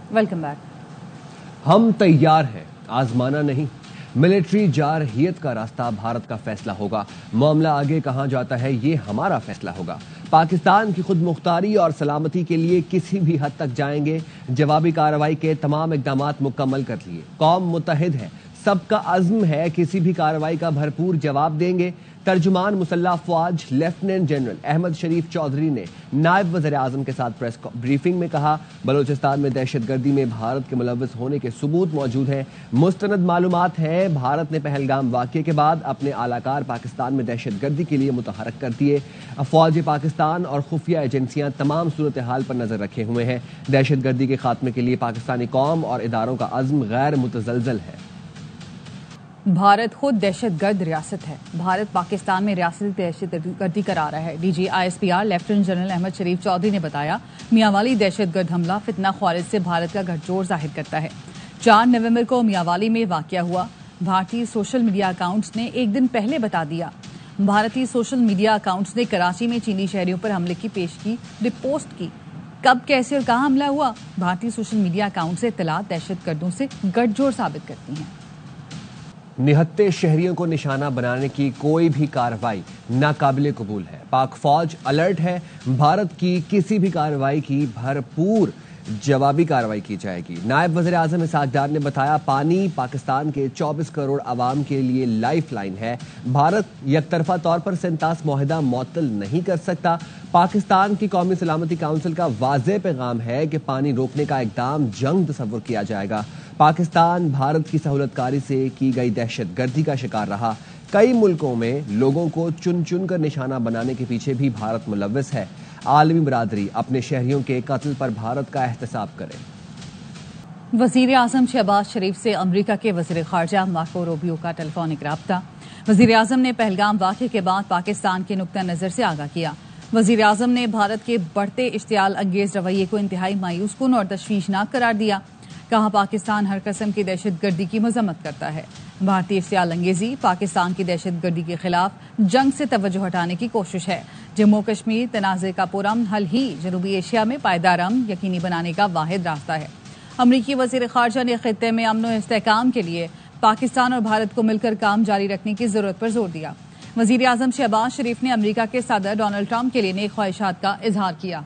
Welcome back. हम तैयार हैं, आजमाना नहीं। मिलिट्री जारहियत का रास्ता भारत का फैसला होगा। मामला आगे कहां जाता है ये हमारा फैसला होगा। पाकिस्तान की खुद मुख्तारी और सलामती के लिए किसी भी हद तक जाएंगे। जवाबी कार्रवाई के तमाम इकदामात मुकम्मल कर लिए। कौम मुत्तहिद है, सबका अज़्म है, किसी भी कार्रवाई का भरपूर जवाब देंगे। तर्जुमान मुसल्लह फौज लेफ्टिनेंट जनरल अहमद शरीफ चौधरी ने नायब वज़ीर आज़म के साथ प्रेस ब्रीफिंग में कहा, बलूचिस्तान में दहशतगर्दी में भारत के मुलव्वस होने के सबूत मौजूद हैं। मुस्तनद मालूमात हैं। भारत ने पहलगाम वाक़ये के बाद अपने आलाकार पाकिस्तान में दहशतगर्दी के लिए मुतहरक कर दिए। फौज पाकिस्तान और खुफिया एजेंसियां तमाम सूरत हाल पर नजर रखे हुए हैं। दहशतगर्दी के खात्मे के लिए पाकिस्तानी कौम और इदारों का अज़्म गैर मुतज़लज़ल है। भारत खुद दहशतगर्द रियासत है। भारत पाकिस्तान में रियासती दहशतगर्दी करा रहा है। DG ISPR lieutenant general Ahmed Sharif Chaudhry ने बताया, मियांवाली दहशतगर्द हमला फितना ख्वारिज से भारत का गठजोड़ जाहिर करता है। 4 नवंबर को मियांवाली में वाकया हुआ। भारतीय सोशल मीडिया अकाउंट्स ने एक दिन पहले बता दिया। भारतीय सोशल मीडिया अकाउंट्स ने कराची में चीनी शहरियों पर हमले की पेशगी रिपोस्ट की। कब, कैसे और कहां हमला हुआ, भारतीय सोशल मीडिया अकाउंट से इत्तलात दहशतगर्दों से गठजोड़ साबित करती हैं। निहत्ते शहरियों को निशाना बनाने की कोई भी कार्रवाई नाकाबिले कबूल है। पाक फौज अलर्ट है। भारत की किसी भी कार्रवाई की भरपूर जवाबी कार्रवाई की जाएगी। नायब वज़ीर आज़म इसहाक डार ने बताया, पानी पाकिस्तान के 24 करोड़ आवाम के लिए लाइफ लाइन है। भारत यकतरफा तौर पर सेंतास मुआहिदा मुअत्तल नहीं कर सकता। पाकिस्तान की कौमी सलामती काउंसिल का वाज़ेह पैगाम है कि पानी रोकने का इक़दाम जंग तस्वुर किया जाएगा। पाकिस्तान भारत की सहूलतकारी से की गई दहशतगर्दी का शिकार रहा। कई मुल्कों में लोगों को चुन चुन कर निशाना बनाने के पीछे भी भारत मुलव्वस है। आलमी बरादरी अपने शहरियों के कत्ल पर भारत का एहतसाब करे। वज़ीर आज़म शहबाज शरीफ से अमरीका के वज़ीर ख़ारजा मार्को रूबियो का टेलीफोनिक राब्ता। वज़ीर आज़म ने पहलगाम वाक़ये के बाद पाकिस्तान के नुक्ता नज़र से आगाह किया। वज़ीर आज़म ने भारत के बढ़ते इश्तियाल अंगेज रवैये को इंतहाई मायूस कुन और तशवीशनाक करार दिया। कहा, पाकिस्तान हर किस्म की दहशतगर्दी की मजम्मत करता है। भारतीय इश्तियाल अंगेजी पाकिस्तान की दहशतगर्दी के खिलाफ जंग से तवज्जो हटाने की कोशिश है। जम्मू कश्मीर तनाज़े का पुरअमन हल ही जनूबी एशिया में पायदार अमन यकीनी बनाने का वाहिद रास्ता है। अमरीकी वज़ीर ख़ारजा ने खित्ते में अमन और इस्तेहकाम के लिए पाकिस्तान और भारत को मिलकर काम जारी रखने की जरूरत पर जोर दिया। वज़ीर आज़म शहबाज शरीफ ने अमरीका के सदर डोनाल्ड ट्रंप के लिए नेक ख्वाहिशात का इजहार किया।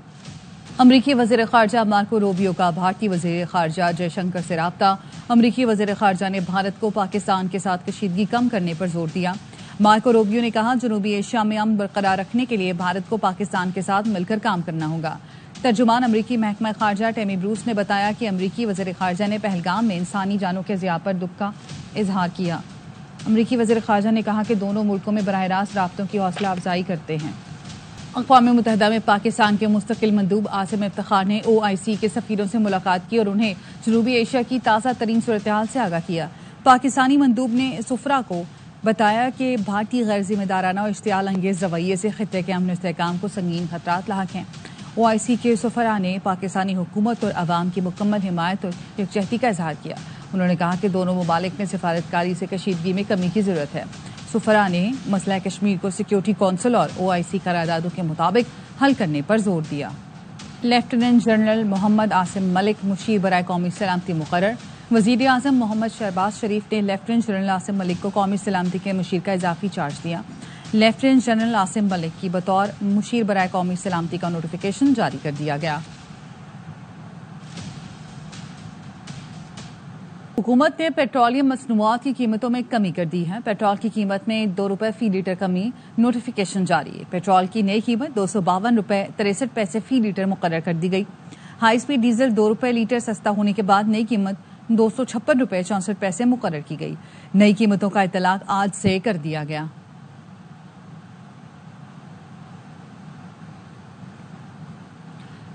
अमरीकी वज़ीर ख़ारजा मार्को रूबियो का भारतीय वज़ीर ख़ारजा जयशंकर से राब्ता। अमरीकी वज़ीर ख़ारजा ने भारत को पाकिस्तान के साथ कशीदगी कम करने पर जोर दिया। मार्को रूबियो ने कहा, जनूबी एशिया में अमन बरकरार रखने के लिए भारत को पाकिस्तान के साथ मिलकर काम करना होगा। तर्जुमान अमरीकी महकमा ख़ारजा टेमी ब्रूस ने बताया कि अमरीकी वज़ीर ख़ारजा ने पहलगाम में इंसानी जानों के ज़िया पर दुख का इजहार किया। अमरीकी वज़ीर ख़ारजा ने कहा कि दोनों मुल्कों में बराह रास्त राब्तों की हौसला अफजाई करते हैं। अक़वाम मुत्तहिदा में पाकिस्तान के मुस्तकिल मंदूब आसिम इफ्तिखार ने OIC के सफ़ीरों से मुलाकात की और उन्हें जनूबी एशिया की ताज़ा तरीन सूरत हाल से आगाह किया। पाकिस्तानी मंदूब ने सुफरा को बताया कि भारतीय गैर जिम्मेदाराना और इश्तियाल अंगेज रवैये से खित्ते के अमन इस्तेहकाम को संगीन खतरात लाहक हैं। OIC के सुफरा ने पाकिस्तानी हुकूमत और अवाम की मुकम्मल हिमायत और यकजहती का इजहार किया। उन्होंने कहा कि दोनों ममालिक में सिफारतकारी से कशीदगी में कमी की जरूरत है। सुफरा ने मसला कश्मीर को सिक्योरिटी कौंसिल और OIC करारदादों के मुताबिक हल करने पर जोर दिया। लेफ्टिनेंट जनरल मोहम्मद आसिम मलिक मुशीर बराए कौमी सलामती मुकर्रर। वज़ीर आज़म मोहम्मद शहबाज शरीफ ने लेफ्टिनेंट जनरल आसिम मलिक को कौमी सलामती के मुशीर का इजाफी चार्ज दिया। लेफ्टिनेंट जनरल आसिम मलिक की बतौर मुशीर बराए कौमी सलामती का नोटिफिकेशन जारी कर दिया गया। हुकूमत ने पेट्रोलियम मसनूआत की कीमतों में कमी कर दी है। पेट्रोल की कीमत में 2 रुपए फी लीटर कमी, नोटिफिकेशन जारी है। पेट्रोल की नई कीमत 252 रुपए 63 पैसे फी लीटर मुकर्रर कर दी गई। हाई स्पीड डीजल 2 रुपए लीटर सस्ता होने के बाद नई कीमत 256 रुपए 64 पैसे मुकर्रर की गई। नई कीमतों का इतलाक आज से कर दिया गया।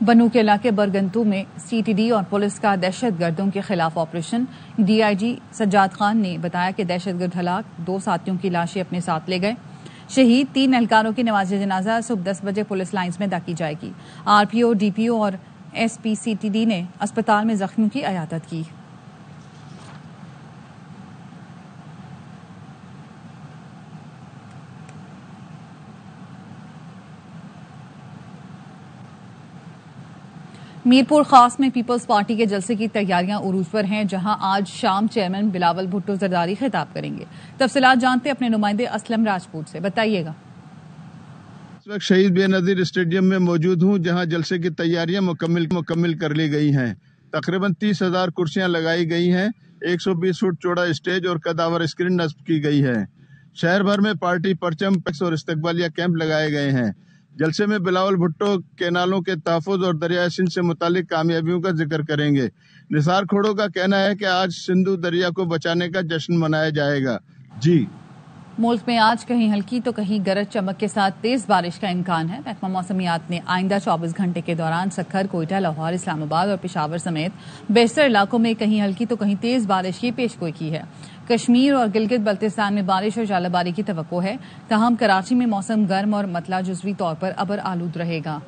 बनू के इलाके बरगंतू में CTD और पुलिस का दहशतगर्दों के खिलाफ ऑपरेशन। DIG सज्जाद खान ने बताया कि दहशतगर्द हलाक 2 साथियों की लाशें अपने साथ ले गए। शहीद 3 एहलकारों की नमाज जनाजा सुबह 10 बजे पुलिस लाइन्स में अदा की जाएगी। RPO, DPO और SP CTD ने अस्पताल में जख्मियों की इयादत की। मीरपुर खास में पीपल्स पार्टी के जलसे की तैयारियां उरूज पर हैं, जहां आज शाम चेयरमैन बिलावल भुट्टो जरदारी खिताब करेंगे। तफसीलात जानते अपने नुमाइंदे असलम राजपूत से, बताइएगा। इस वक्त शहीद बेनजीर स्टेडियम में मौजूद हूं, जहां जलसे की तैयारियां मुकम्मल कर ली गई हैं। तकरीबन 30,000 कुर्सियां लगाई गई हैं, 120 फुट चौड़ा स्टेज और कदावर स्क्रीन नस्ब की गई है। शहर भर में पार्टी परचम और इस्तकबालिया कैंप लगाए गए हैं। जलसे में बिलावल भुट्टो केनालों के तहफ़्फ़ुज़ और दरिया सिंध से मुतालिक कामयाबियों का जिक्र करेंगे। निसार खोड़ो का कहना है कि आज सिंधु दरिया को बचाने का जश्न मनाया जाएगा। जी, मुल्क में आज कहीं हल्की तो कहीं गरज चमक के साथ तेज बारिश का इम्कान है। महकमा मौसमियात ने आइंदा 24 घंटे के दौरान सक्खर, कोयटा, लाहौर, इस्लामाबाद और पेशावर समेत बेशतर इलाकों में कहीं हल्की तो कहीं तेज बारिश की पेशगोई की है। कश्मीर और गिलगित बल्तिस्तान में बारिश और जालाबारी की तवक्को है। ताहम कराची में मौसम गर्म और मतला जुज़वी तौर पर अबर आलूद रहेगा।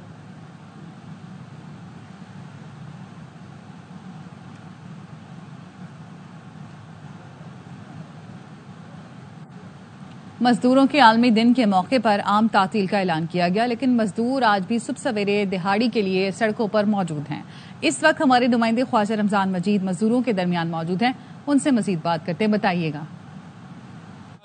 मजदूरों के आलमी दिन के मौके पर आम तातील का ऐलान किया गया, लेकिन मजदूर आज भी सुबह सवेरे दिहाड़ी के लिए सड़कों पर मौजूद हैं। इस वक्त हमारे नुमाइंदे ख्वाजा रमजान मजीद मजदूरों के दरमियान मौजूद हैं, उनसे मजीद बात करते हैं, बताइएगा।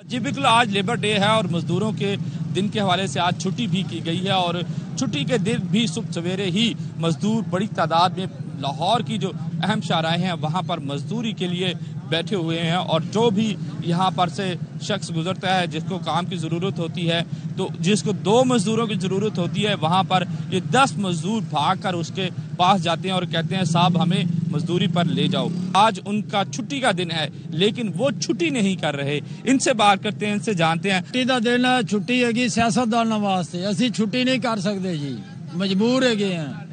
जी बिल्कुल, आज लेबर डे है और मजदूरों के दिन के हवाले से आज छुट्टी भी की गई है और छुट्टी के दिन भी सुबह सवेरे ही मजदूर बड़ी तादाद में लाहौर की जो अहम शाहराएं हैं वहां पर मजदूरी के लिए बैठे हुए हैं और जो भी यहाँ पर से शख्स गुजरता है जिसको काम की ज़रूरत होती है, तो जिसको 2 मजदूरों की ज़रूरत होती है, वहाँ पर ये 10 मजदूर भागकर उसके पास जाते हैं और कहते हैं साहब हमें मजदूरी पर ले जाओ। आज उनका छुट्टी का दिन है लेकिन वो छुट्टी नहीं कर रहे। इनसे बात करते हैं, इनसे जानते हैं। छुट्टी का दिन है, छुट्टी है सियासतदान वास्ते, असी छुट्टी नहीं कर सकते जी, मजबूर है।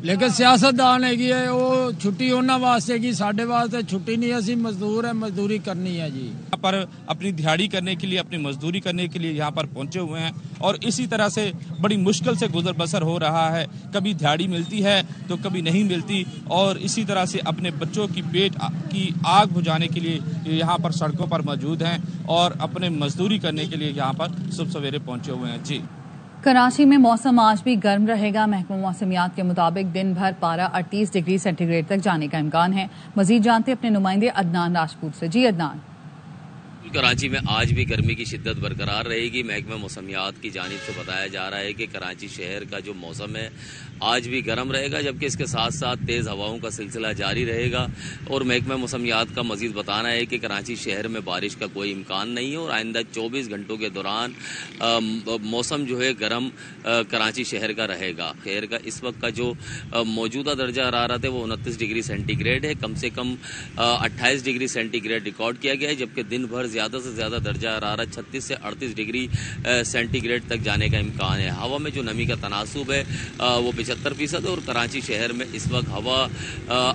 लेकिन सियासतदान है वो छुट्टी उन्होंने वास्ते की, साडे वास्ते छुट्टी नहीं, असी मजदूर है, मजदूरी करनी है जी। यहाँ पर अपनी दिहाड़ी करने के लिए, अपनी मजदूरी करने के लिए यहाँ पर पहुंचे हुए हैं और इसी तरह से बड़ी मुश्किल से गुजर बसर हो रहा है। कभी दिहाड़ी मिलती है तो कभी नहीं मिलती और इसी तरह से अपने बच्चों की पेट की आग बुझाने के लिए यहाँ पर सड़कों पर मौजूद हैं और अपने मजदूरी करने के लिए यहाँ पर सुबह सवेरे पहुंचे हुए हैं। जी, कराची में मौसम आज भी गर्म रहेगा। महकमा मौसमियात के मुताबिक दिन भर पारा 38 डिग्री सेंटीग्रेड तक जाने का इम्कान है। मजीद जानते अपने नुमाइंदे अदनान राजपूत से। जी अदनान। कराची में आज भी गर्मी की शिद्दत बरकरार रहेगी। महकमा मौसमियात की जानिब से बताया जा रहा है कि कराची शहर का जो मौसम है आज भी गर्म रहेगा, जबकि इसके साथ साथ तेज़ हवाओं का सिलसिला जारी रहेगा। और महकमा मौसमियात का मजीद बताना है कि कराची शहर में बारिश का कोई इम्कान नहीं है और आइंदा 24 घंटों के दौरान मौसम जो है गर्म कराची शहर का रहेगा। शहर का इस वक्त का जो मौजूदा दर्जा हरारत है वो 29 डिग्री सेंटीग्रेड है। कम से कम 28 डिग्री सेंटीग्रेड रिकॉर्ड किया गया है, जबकि दिन भर ज़्यादा से ज़्यादा दर्जा हरारत 36 से 38 डिग्री सेंटीग्रेड तक जाने का इम्कान है। हवा में जो नमी का तनासुब है वो 75% है और कराची शहर में इस वक्त हवा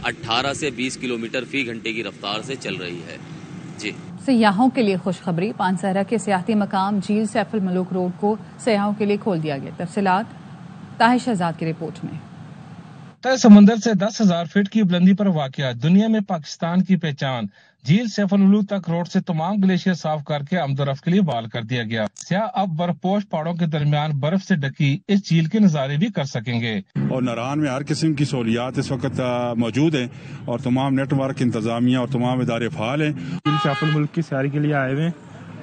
18 से 20 किलोमीटर फी घंटे की रफ्तार से चल रही है। जी, सयाहों के लिए खुशखबरी। पानसहरा के सियाहती मकाम झील सैफुल मलूक रोड को सयाहों के लिए खोल दिया गया। तफसीलात ताहिर शहजाद की रिपोर्ट में। तय समंदर से 10,000 फीट की बुलंदी पर वाक़या दुनिया में पाकिस्तान की पहचान झील सैफुल मलूक तक रोड से तमाम ग्लेशियर साफ करके आमदोरफ्त के लिए बहाल कर दिया गया। सियाह अब बर्फपोश पहाड़ों के दरमियान बर्फ से ढकी इस झील के नज़ारे भी कर सकेंगे। और नारायण में हर किस्म की सहूलियात इस वक्त मौजूद है और तमाम नेटवर्क इंतजामिया और तमाम इदारे फाल हैं। झील सैफुल मलूक की सैरी के लिए आए हुए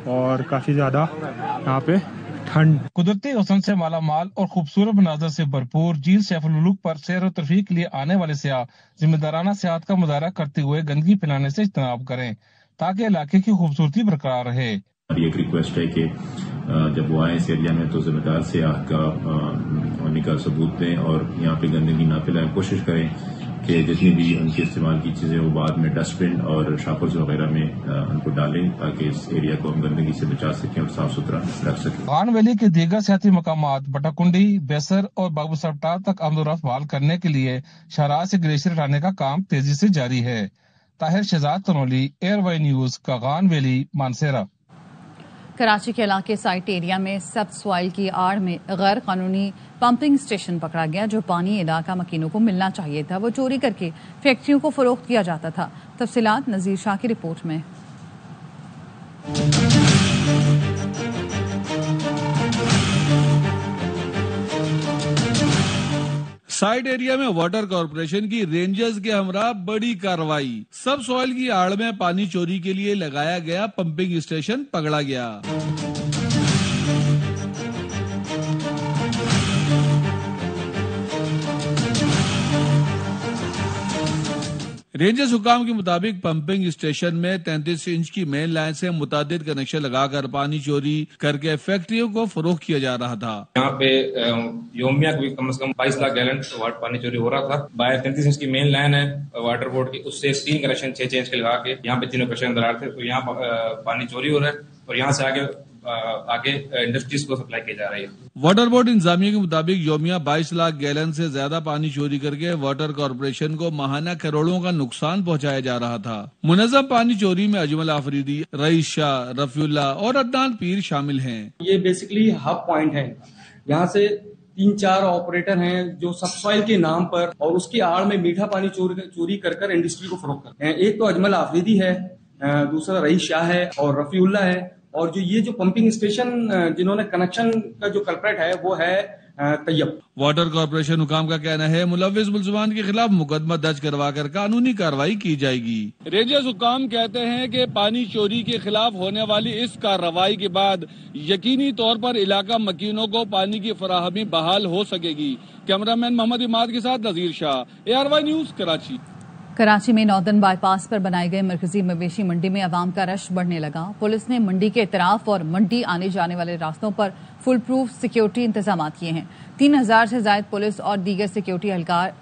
और काफी ज्यादा यहाँ पे ठंड, कुदरती हुस्न से माला माल और खूबसूरत मनाजर से भरपूर झील सैफुल मलूक पर सैर और तफरीह के लिए आने वाले सियाह जिम्मेदाराना सियाहत का मुजाहरा करते हुए गंदगी फैलाने से इज्तनाब करें ताकि इलाके की खूबसूरती बरकरार रहे। एक रिक्वेस्ट है कि जब वो आए इस एरिया में तो जिम्मेदार सियाह का होने का सबूत दें और यहाँ पे गंदगी ना फैलाएं। कोशिश करें कि जितनी भी उनके इस्तेमाल की चीजें वो बाद में डस्टबिन और शापर्स वगैरह में उनको डालें ताकि इस एरिया को हम गंदगी से बचा सकें और साफ सुथरा रख सकें। खान वैली के दीगर सियाती मकामात बटाकुंडी, बेसर और बाबू सब्टार तक आमदोरफ्त बहाल करने के लिए शहराह से ग्लेशियर हटाने का काम तेजी से जारी है। Tahir Shahzad Tanoli, ARY news, Kaghan valley, Mansehra. Karachi के इलाके साइट एरिया में सब सॉइल की आड़ में गैर कानूनी पंपिंग स्टेशन पकड़ा गया। जो पानी इलाका मकीनों को मिलना चाहिए था वो चोरी करके फैक्ट्रियों को फरोख्त किया जाता था। तफसीलात नजीर शाह की रिपोर्ट में। साइड एरिया में वाटर कॉर्पोरेशन की रेंजर्स के हमरा बड़ी कार्रवाई। सब सॉइल की आड़ में पानी चोरी के लिए लगाया गया पंपिंग स्टेशन पकड़ा गया। रेंजर्स हुकाम के मुताबिक पंपिंग स्टेशन में 33 इंच की मेन लाइन से मुतादिद कनेक्शन लगाकर पानी चोरी करके फैक्ट्रियों को फरोख्त किया जा रहा था। यहाँ पे योमिया कम से कम 22 लाख गैलन वाटर पानी चोरी हो रहा था। 33 इंच की मेन लाइन है वाटर बोर्ड की, उससे 3 कनेक्शन 6 इंच के लगा के यहाँ पे तीनों कनेक्शन दरार थे, तो यहाँ पानी चोरी हो रहा है और यहाँ से आगे इंडस्ट्रीज को सप्लाई की जा रही है। वाटर बोर्ड इंतजामिया के मुताबिक योमिया 22 लाख गैलन से ज्यादा पानी चोरी करके वाटर कॉर्पोरेशन को माहाना करोड़ों का नुकसान पहुंचाया जा रहा था। मुनज़्ज़म पानी चोरी में अजमल आफरीदी, रईस शाह, रफीउल्लाह और अदनान पीर शामिल हैं। ये बेसिकली हब पॉइंट है, यहाँ से 3-4 ऑपरेटर हैं जो सबसॉइल के नाम पर और उसकी आड़ में मीठा पानी चोरी कर इंडस्ट्री को फरोख्त करते हैं। एक तो अजमल आफरीदी है, दूसरा रईस शाह है और रफीउल्लाह है, और ये जो पंपिंग स्टेशन जिन्होंने कनेक्शन का जो कल्प्रेट है वो है तैयब। वाटर कॉर्पोरेशन हुकाम का कहना है मुलव्विस मुल्ज़िमान के खिलाफ मुकदमा दर्ज करवाकर कानूनी कार्रवाई की जाएगी। रेंजर्स हुकाम कहते हैं कि पानी चोरी के खिलाफ होने वाली इस कार्रवाई के बाद यकीनी तौर पर इलाका मकीनों को पानी की फराहमी बहाल हो सकेगी। कैमरामैन मोहम्मद इमाद के साथ नजीर शाह, ARY न्यूज, कराची। कराची में नॉर्दर्न बाईपास पर बनाई गई मरकजी मवेशी मंडी में अवाम का रश बढ़ने लगा। पुलिस ने मंडी के इतराफ और मंडी आने जाने वाले रास्तों पर फुल प्रूफ सिक्योरिटी इंतजाम किए हैं। 3000 से ज्यादा पुलिस और दीगर सिक्योरिटी एहलकार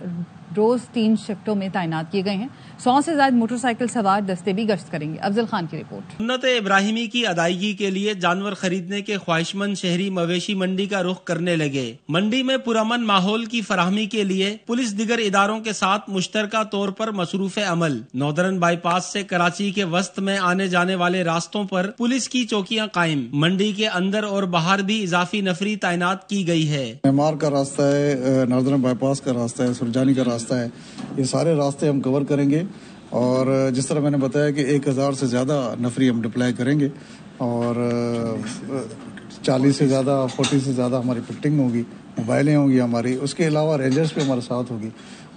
रोज 3 शिफ्टों में तैनात किए गए हैं। 100 से ज्यादा मोटरसाइकिल सवार दस्ते भी गश्त करेंगे। अफजल खान की रिपोर्ट। सुन्नत इब्राहिमी की अदायगी के लिए जानवर खरीदने के ख्वाहिशमंद शहरी मवेशी मंडी का रुख करने लगे। मंडी में पुरअमन माहौल की फराहमी के लिए पुलिस दिगर इदारों के साथ मुश्तरका तौर पर मसरूफ अमल। नॉर्दर्न बाईपास से कराची के वस्त में आने जाने वाले रास्तों पर पुलिस की चौकियां कायम। मंडी के अंदर और बाहर भी इजाफी नफरी तैनात की गई है। मेमार का रास्ता है, नॉर्दर्न बाईपास का रास्ता है, सुरजानी का रास्ता है, ये सारे रास्ते हम कवर करेंगे और जिस तरह मैंने बताया कि 1000 से ज़्यादा नफरी हम डिप्लॉय करेंगे और 40 से ज़्यादा 40 से ज़्यादा हमारी पिकटिंग होगी, मोबाइलें होंगी हमारी, उसके अलावा रेंजर्स भी हमारे साथ होगी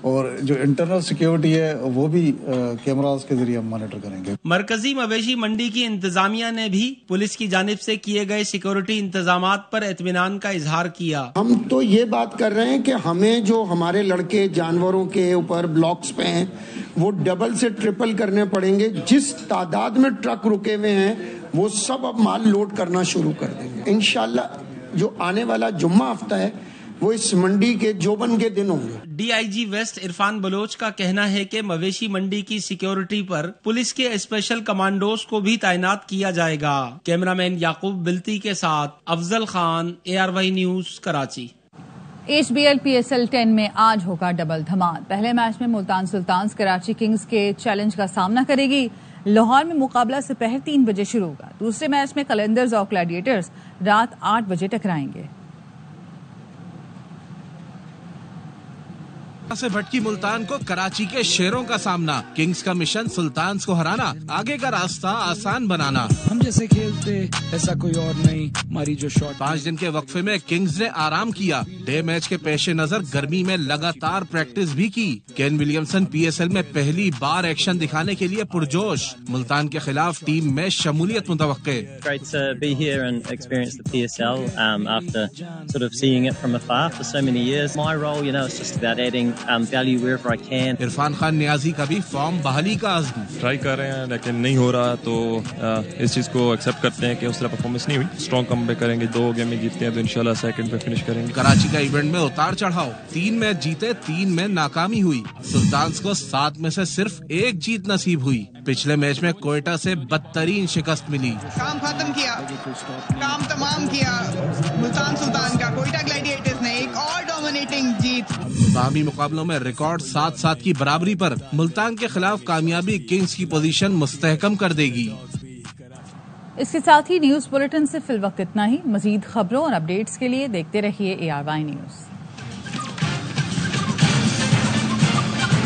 और जो इंटरनल सिक्योरिटी है वो भी कैमरास के जरिए हम मॉनिटर करेंगे। मरकजी मवेशी मंडी की इंतजामिया ने भी पुलिस की जानिब से किए गए सिक्योरिटी इंतजामात पर इत्मीनान का इजहार किया। हम तो ये बात कर रहे हैं कि हमें जो हमारे लड़के जानवरों के ऊपर ब्लॉक्स पे हैं वो डबल से ट्रिपल करने पड़ेंगे। जिस तादाद में ट्रक रुके हुए हैं वो सब अब माल लोड करना शुरू कर देंगे। इंशाल्लाह जो आने वाला जुम्मा हफ्ता है वो इस मंडी के जोबन के दिन होंगे। DIG वेस्ट इरफान बलोच का कहना है कि मवेशी मंडी की सिक्योरिटी पर पुलिस के स्पेशल कमांडोज को भी तैनात किया जाएगा। कैमरामैन याकूब बिल्ती के साथ Afzal Khan, ARY news, Karachi. HBL PSL 10 में आज होगा डबल धमाल। पहले मैच में मुल्तान सुल्तान्स कराची किंग्स के चैलेंज का सामना करेगी। लाहौर में मुकाबला दोपहर 3 बजे शुरू होगा। दूसरे मैच में कलेंडर्स और ग्लैडिएटर्स रात 8 बजे टकराएंगे। से भटकी मुल्तान को कराची के शेरों का सामना। किंग्स का मिशन सुल्तान्स को हराना, आगे का रास्ता आसान बनाना। हम जैसे खेलते ऐसा कोई और नहीं, हमारी जो शॉट। 5 दिन के वक्फे में किंग्स ने आराम किया। डे मैच के पेश नजर गर्मी में लगातार प्रैक्टिस भी की। केन विलियमसन PSL में पहली बार एक्शन दिखाने के लिए पुरजोश। मुल्तान के खिलाफ टीम में शमूलियत मुतवक्के। Great to be here and experience the PSL after sort of seeing it from afar for so many years. My role, is just about adding value wherever I can. Irfan Khan Niazi का भी form बहाली का अज़्म। Try कर रहे हैं लेकिन नहीं हो रहा, तो इस चीज को एक्सेप्ट करते हैं कि उस तरह परफॉर्मेंस नहीं हुई। स्ट्रॉन्ग कमबैक करेंगे, 2 गेम में जीतते हैं तो इंशाल्लाह सेकंड पे फिनिश करेंगे। कराची का इवेंट में उतार चढ़ाव, 3 मैच जीते, 3 में नाकामी हुई। सुल्तान्स को 7 में से सिर्फ 1 जीत नसीब हुई। पिछले मैच में कोयटा से बदतरीन शिकस्त मिली। काम खत्म किया, काम तमाम किया मुल्तान सुल्तान का। कोयटा ग्लैडिएटर्स ने एक और डोमिनेटिंग जीत। बामी मुकाबलों में रिकॉर्ड 7-7 की बराबरी पर मुल्तान के खिलाफ कामयाबी किंग्स की पोजीशन मुस्तहकम कर देगी। इसके साथ ही न्यूज बुलेटिन से फिलवक्त इतना ही। मजीद खबरों और अपडेट्स के लिए देखते रहिए ARY न्यूज।